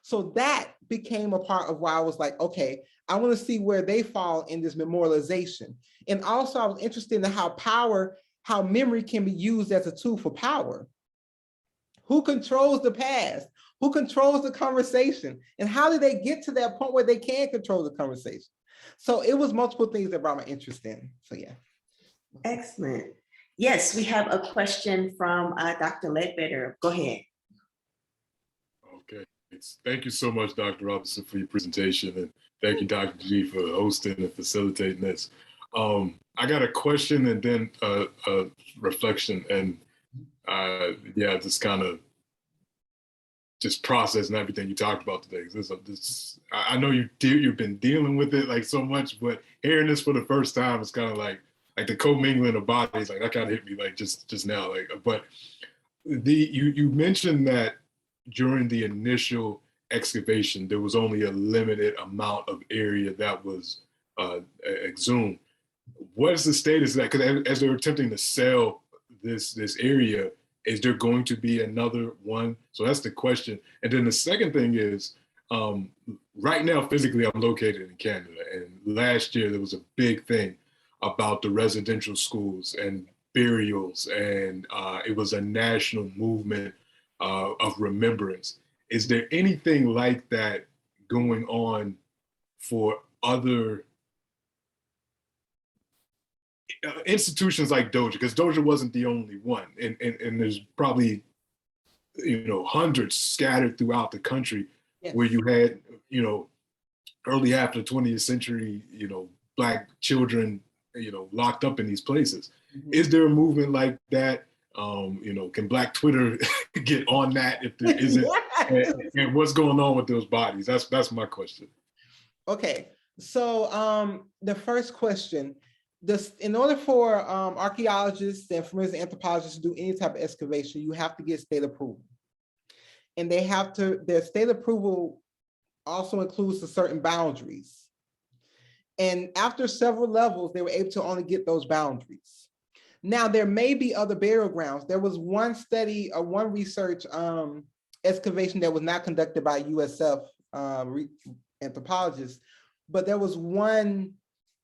So that became a part of why I was like, okay, I want to see where they fall in this memorialization. And also I was interested in how memory can be used as a tool for power. Who controls the past? Who controls the conversation? And how did they get to that point where they can control the conversation? So it was multiple things that brought my interest in. So yeah. Excellent. Yes, we have a question from Dr. Ledbetter. Go ahead. Okay. Thank you so much, Dr. Robinson, for your presentation. And thank you, Dr. G, for hosting and facilitating this. I got a question and then a reflection. And just kind of processing everything you talked about today. I know you've been dealing with it like so much, but hearing this for the first time, it's kind of like the commingling of bodies. Like that kind of hit me like just now. But you mentioned that during the initial excavation, there was only a limited amount of area that was exhumed. What is the status of that? Because as they were attempting to sell this area, is there going to be another one? So that's the question. And then the second thing is, right now, physically, I'm located in Canada. And last year, there was a big thing about the residential schools and burials. And it was a national movement of remembrance. Is there anything like that going on for other institutions like Dozier? Because Dozier wasn't the only one, and there's probably, you know, hundreds scattered throughout the country. Yes. Where you had, you know, early after the 20th century, you know, Black children, you know, locked up in these places. Mm-hmm. Is there a movement like that? You know, can Black Twitter get on that if there isn't? Yes. And what's going on with those bodies? That's my question. Okay, so the first question, in order for archaeologists and forensic anthropologists to do any type of excavation, you have to get state approval. And they have to, their state approval also includes the certain boundaries. And after several levels, they were able to only get those boundaries. Now, there may be other burial grounds. There was one study, one research excavation that was not conducted by USF anthropologists, but there was one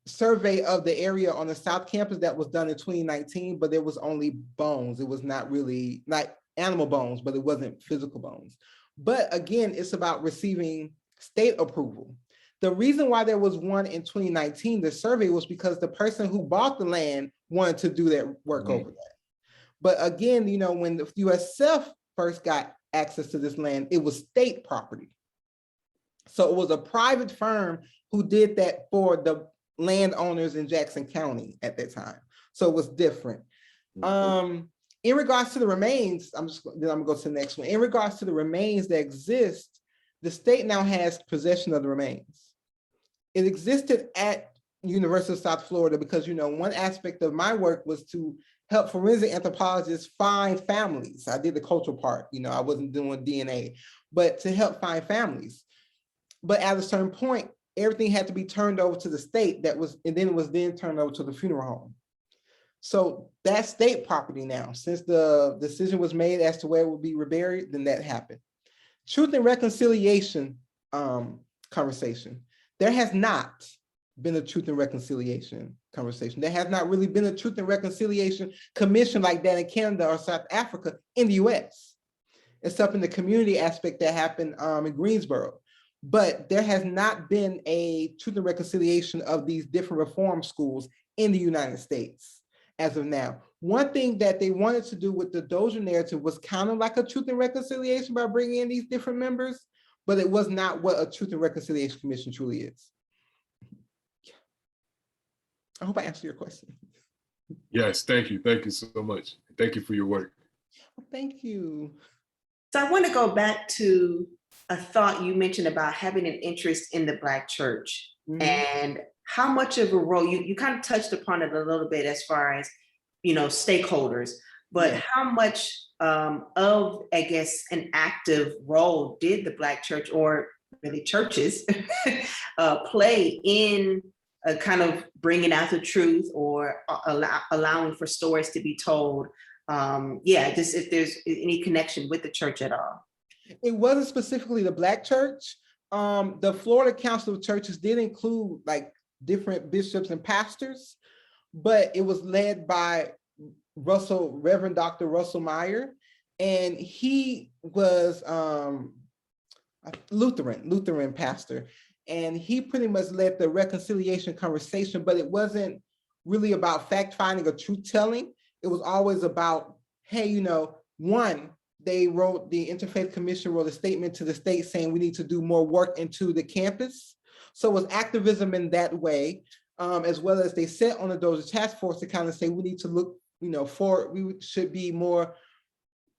survey of the area on the South Campus that was done in 2019, but there was only bones. It was not really, not animal bones, but it wasn't physical bones. But again, it's about receiving state approval. The reason why there was one in 2019, the survey, was because the person who bought the land wanted to do that work over that. But again, you know, when the USF first got access to this land, it was state property. So it was a private firm who did that for the landowners in Jackson County at that time. So it was different. In regards to the remains, I'm gonna go to the next one. In regards to the remains that exist, the state now has possession of the remains. It existed at University of South Florida because, you know, one aspect of my work was to help forensic anthropologists find families. I did the cultural part, you know, I wasn't doing DNA, but to help find families. But at a certain point, everything had to be turned over to the state and then it was turned over to the funeral home. So that's state property now. Since the decision was made as to where it would be reburied, then that happened. Truth and reconciliation conversation. There has not been a truth and reconciliation conversation. There has not really been a truth and reconciliation commission like that in Canada or South Africa in the US, except in the community aspect that happened in Greensboro. But there has not been a truth and reconciliation of these different reform schools in the United States as of now. One thing that they wanted to do with the Dozier narrative was kind of like a truth and reconciliation by bringing in these different members, but it was not what a Truth and Reconciliation Commission truly is. I hope I answered your question. Yes, thank you. Thank you so much. Thank you for your work. Thank you. So I want to go back to a thought you mentioned about having an interest in the Black church and how much of a role, you kind of touched upon it a little bit as far as, you know, stakeholders, but how much of, I guess, an active role did the Black church, or really churches, play in kind of bringing out the truth or allowing for stories to be told? Just if there's any connection with the church at all. It wasn't specifically the Black church. The Florida Council of Churches did include like different bishops and pastors, but it was led by Reverend Dr. Russell Meyer, and he was Lutheran pastor, and he pretty much led the reconciliation conversation, but it wasn't really about fact finding or truth telling. It was always about, hey, you know, the Interfaith Commission wrote a statement to the state saying we need to do more work into the campus. So it was activism in that way, as well as they set on the Dozier task force to kind of say we need to look, you know, we should be more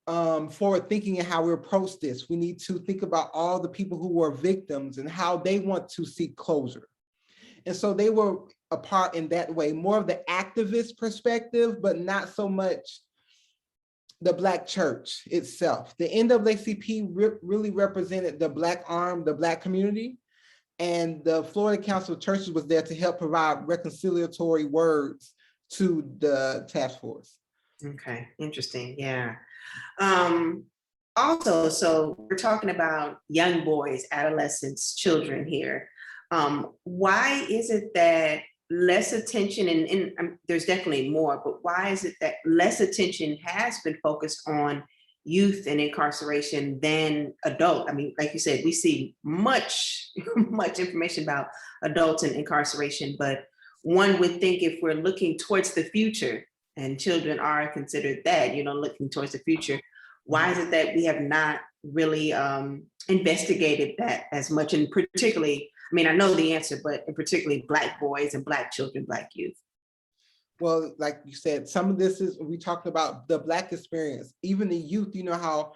forward thinking in how we approach this. We need to think about all the people who were victims and how they want to seek closure. And so they were a part in that way, more of the activist perspective, but not so much the Black church itself. The NAACP really represented the Black arm, the Black community, and the Florida Council of Churches was there to help provide reconciliatory words to the task force. Okay, interesting, yeah. Also, so we're talking about young boys, adolescents, children here. Why is it that less attention, and there's definitely more, but why is it that less attention has been focused on youth in incarceration than adult. I mean, like you said, we see much, much information about adults in incarceration, but one would think if we're looking towards the future, and children are considered that, looking towards the future, why is it that we have not really investigated that as much? And particularly, I mean, I know the answer, but in particularly Black boys and Black children, Black youth. Well, like you said, some of this is, we talked about the Black experience, even the youth, how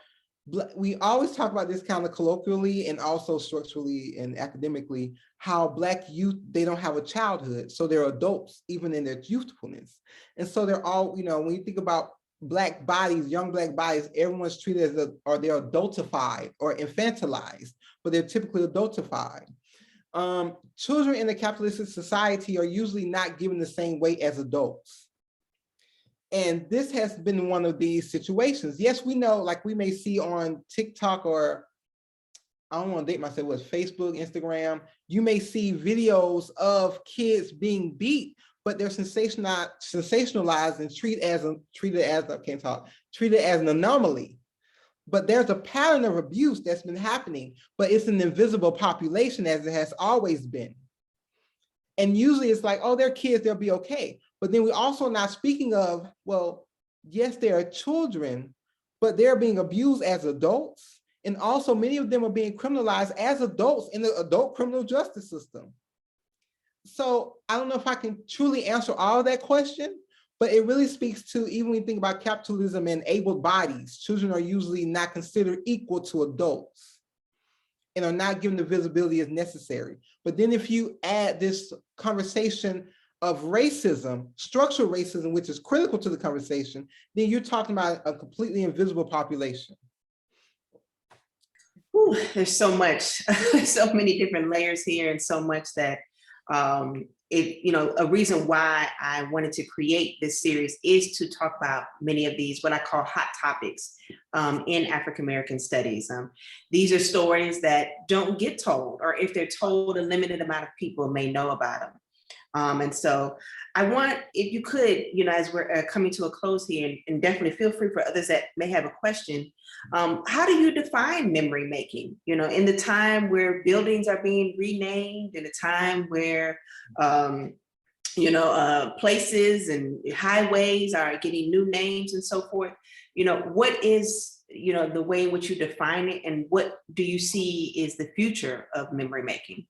we always talk about this kind of colloquially and also structurally and academically, how Black youth, they don't have a childhood. So they're adults, even in their youthfulness. And so they're all, when you think about Black bodies, young Black bodies, everyone's treated as or they're adultified or infantilized, but they're typically adultified. Children in a capitalistic society are usually not given the same weight as adults. And this has been one of these situations. Yes, we know, like we may see on TikTok, or I don't want to date myself, with Facebook, Instagram, you may see videos of kids being beat, but they're sensationalized and treated as an anomaly. But there's a pattern of abuse that's been happening, but it's an invisible population, as it has always been. And usually it's like, oh, they're kids, they'll be okay. But then we're also not speaking of, well, yes, they are children, but they're being abused as adults. And also many of them are being criminalized as adults in the adult criminal justice system. So I don't know if I can truly answer all of that question, but it really speaks to, even when you think about capitalism and able bodies, children are usually not considered equal to adults and are not given the visibility as necessary. But then if you add this conversation of racism, structural racism, which is critical to the conversation, then you're talking about a completely invisible population. Ooh, there's so much, so many different layers here, and so much that a reason why I wanted to create this series is to talk about many of these, what I call hot topics in African-American studies. These are stories that don't get told, or if they're told, a limited amount of people may know about them. And so I want, if you could, as we're coming to a close here, and definitely feel free for others that may have a question, how do you define memory making? In the time where buildings are being renamed, in a time where, places and highways are getting new names and so forth, what is, the way in which you define it, and what do you see is the future of memory making?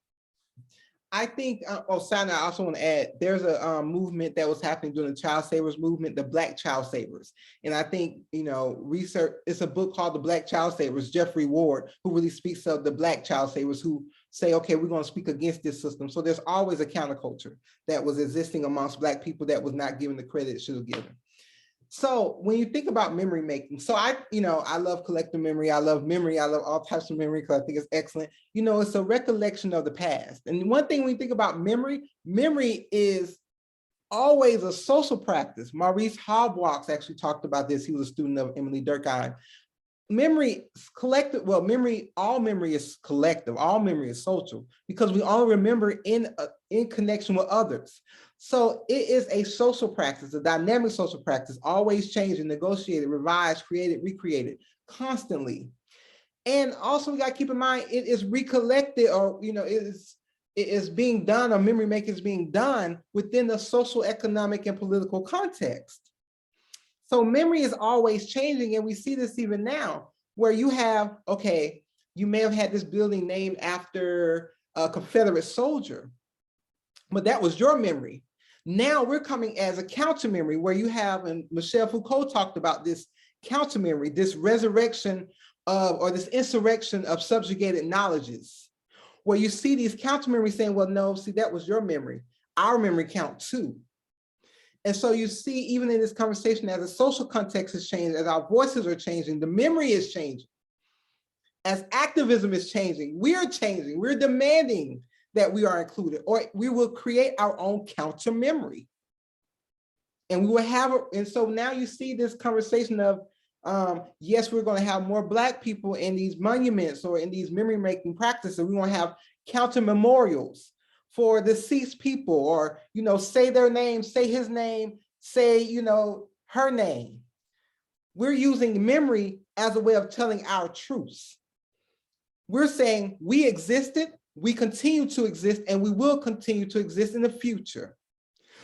I think, Sana, I also want to add, there's a movement that was happening during the child savers movement, the Black child savers. And I think, research, it's a book called The Black Child Savers, Jeffrey Ward, who really speaks of the Black child savers who say, okay, we're going to speak against this system. So there's always a counterculture that was existing amongst Black people that was not given the credit it should have given. So when you think about memory making, so I love collective memory. I love all types of memory because I think it's excellent. It's a recollection of the past. And one thing when you think about memory is always a social practice. Maurice Halbwachs actually talked about this. He was a student of Emily Durkheim. Memory is collective. Well, all memory is collective. All memory is social because we all remember in connection with others. So it is a social practice, a dynamic social practice, always changing, negotiated, revised, created, recreated, constantly. And also we got to keep in mind, it is recollected, or it is being done, or memory making is being done within the social, economic, and political context. So memory is always changing, and we see this even now, where you have, okay, you may have had this building named after a Confederate soldier, but that was your memory. Now we're coming as a counter memory, where you have, and Michel Foucault talked about this counter memory, this resurrection of, or this insurrection of subjugated knowledges, where you see these counter memories saying, well, no, see, that was your memory. Our memory count too. And so you see, even in this conversation, as the social context has changed, as our voices are changing, the memory is changing. As activism is changing, we're changing, we're demanding that we are included, or we will create our own counter memory. And we will have, and so now you see this conversation of, yes, we're going to have more Black people in these monuments or in these memory making practices. We want to have counter memorials for deceased people, or, say their name, say his name, say, her name. We're using memory as a way of telling our truths. We're saying we existed, we continue to exist, and we will continue to exist in the future.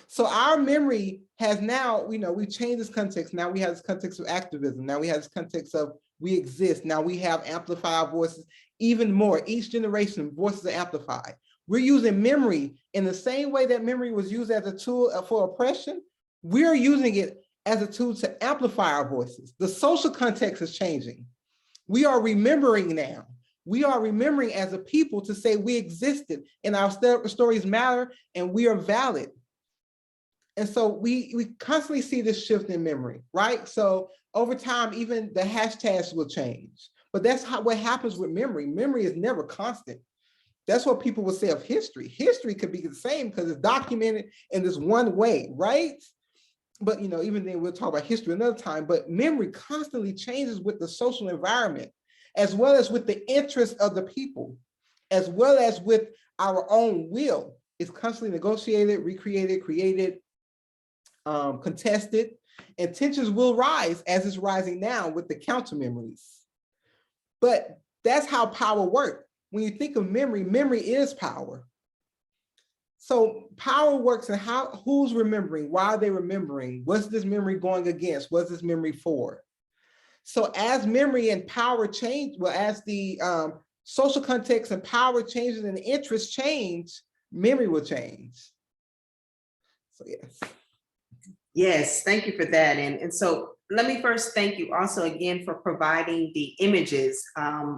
So our memory has now, we changed this context. Now we have this context of activism. Now we have this context of we exist. Now we have amplified our voices even more. Each generation, voices are amplified. We're using memory in the same way that memory was used as a tool for oppression. We're using it as a tool to amplify our voices. The social context is changing. We are remembering now. We are remembering as a people to say we existed and our stories matter and we are valid. And so we constantly see this shift in memory, right? So over time, even the hashtags will change. But that's what happens with memory. Memory is never constant. That's what people will say of history. History could be the same because it's documented in this one way, right? But even then we'll talk about history another time, but memory constantly changes with the social environment, as well as with the interests of the people, as well as with our own will. It's constantly negotiated, recreated, created, contested, and tensions will rise as it's rising now with the counter memories. But that's how power works. When you think of memory, memory is power. So power works in who's remembering, why are they remembering, what's this memory going against, what's this memory for? So as memory and power change, well, as the social context and power changes and the interests change, memory will change. So yes. Yes, thank you for that. And so let me first thank you also again for providing the images.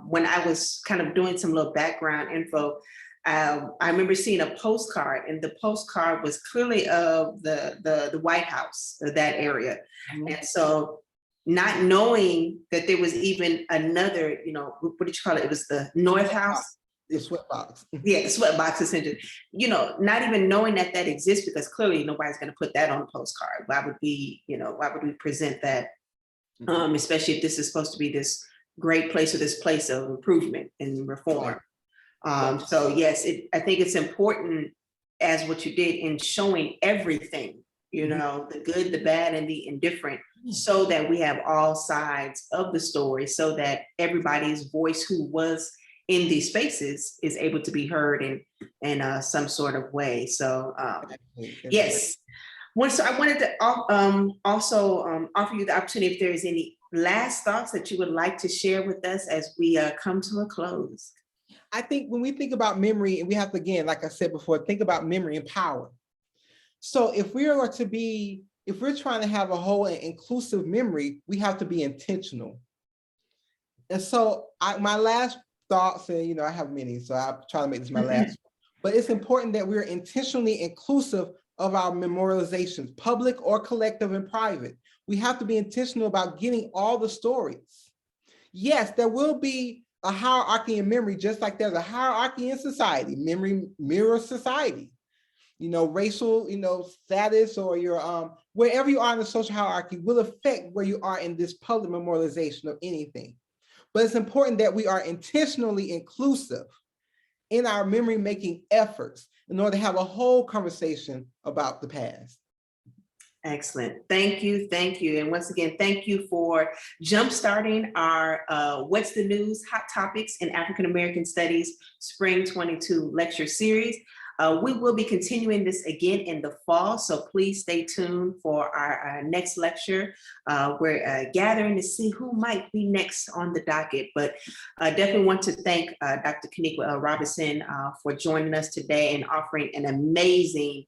When I was kind of doing some little background info, I remember seeing a postcard, and the postcard was clearly of the White House, that area. Mm-hmm. And so not knowing that there was even another, what did you call it? It was the North House. The sweat box. Yeah, the sweat box essentially. Not even knowing that exists, because clearly nobody's going to put that on a postcard. Why would we present that? Especially if this is supposed to be this great place or this place of improvement and reform. So yes, I think it's important as what you did in showing everything, the good, the bad, and the indifferent, so that we have all sides of the story, so that everybody's voice who was in these spaces is able to be heard in some sort of way. So yes. So I wanted to also offer you the opportunity if there is any last thoughts that you would like to share with us as we come to a close. I think when we think about memory, and we have to, again, like I said before, think about memory and power. So if we're trying to have a whole and inclusive memory, we have to be intentional. And so my last thoughts, and I have many, so I'll try to make this my last, but it's important that we're intentionally inclusive of our memorializations, public or collective and private. We have to be intentional about getting all the stories. Yes, there will be a hierarchy in memory, just like there's a hierarchy in society. Memory mirrors society. Racial, status, or your wherever you are in the social hierarchy will affect where you are in this public memorialization of anything. But it's important that we are intentionally inclusive in our memory making efforts in order to have a whole conversation about the past. Excellent. Thank you. Thank you. And once again, thank you for jumpstarting our What's the News? Hot Topics in African American Studies Spring 22 lecture series. We will be continuing this again in the fall, so please stay tuned for our next lecture. We're gathering to see who might be next on the docket, but I definitely want to thank Dr. Kaniqua L. Robinson for joining us today and offering an amazing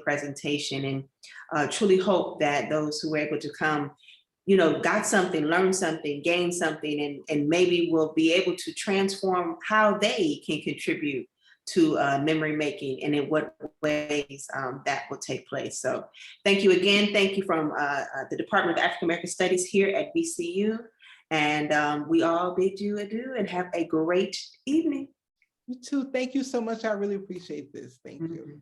presentation, and truly hope that those who were able to come got something, learned something, gained something, and maybe will be able to transform how they can contribute to memory making, and in what ways that will take place. So thank you again. Thank you from the Department of African American Studies here at VCU. And we all bid you adieu and have a great evening. You too. Thank you so much. I really appreciate this. Thank you.